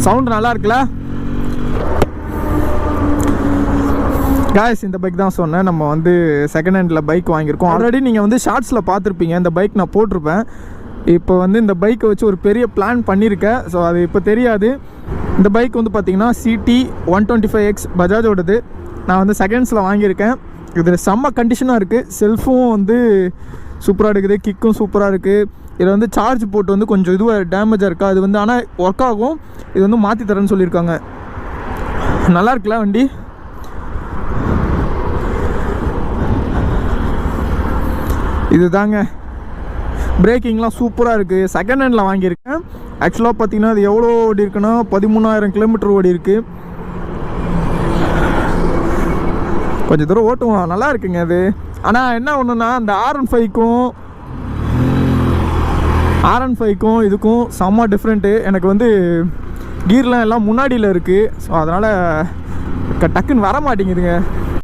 Sound நல்லா இருக்குல்ல guys? இந்த பைக் தான் சொன்னேன், நம்ம வந்து செகண்ட் ஹேண்டில் பைக் வாங்கியிருக்கோம். ஆல்ரெடி நீங்கள் வந்து ஷார்ட்ஸில் பார்த்துருப்பீங்க, இந்த பைக் நான் போட்டிருப்பேன். இப்போ வந்து இந்த பைக்கை வச்சு ஒரு பெரிய பிளான் பண்ணியிருக்கேன். ஸோ அது இப்போ தெரியாது. இந்த பைக் வந்து பார்த்திங்கன்னா CT 125X பஜாஜோடது. நான் வந்து செகண்ட்ஸில் வாங்கியிருக்கேன். இது செம்ம கண்டிஷனாக இருக்குது. செல்ஃபும் வந்து சூப்பராக இருக்குது, கிக்கும் சூப்பராக இருக்குது. இதில் வந்து சார்ஜ் போட்டு வந்து கொஞ்சம் இதுவாக டேமேஜாக இருக்கா, அது வந்து ஆனால் ஒர்க் ஆகும். இது வந்து மாற்றி தரேன்னு சொல்லியிருக்காங்க. நல்லா இருக்குல்ல வண்டி? இது தாங்க. பிரேக்கிங்லாம் சூப்பராக இருக்குது. செகண்ட் ஹேண்டில் வாங்கியிருக்கேன். ஆக்சுவலாக பார்த்தீங்கன்னா அது எவ்வளோ ஓடி இருக்குன்னா 13,000 கிலோமீட்டர் ஓடி இருக்குது. கொஞ்சம் தூரம் ஓட்டுவோம், நல்லா இருக்குங்க அது. ஆனால் என்ன ஒன்றுனா அந்த R15க்கும் இதுக்கும் செம்ம டிஃப்ரெண்ட்டு. எனக்கு வந்து கீர்லாம் எல்லாம் முன்னாடியில் இருக்குது. ஸோ அதனால் டக்குன்னு வர மாட்டேங்குதுங்க.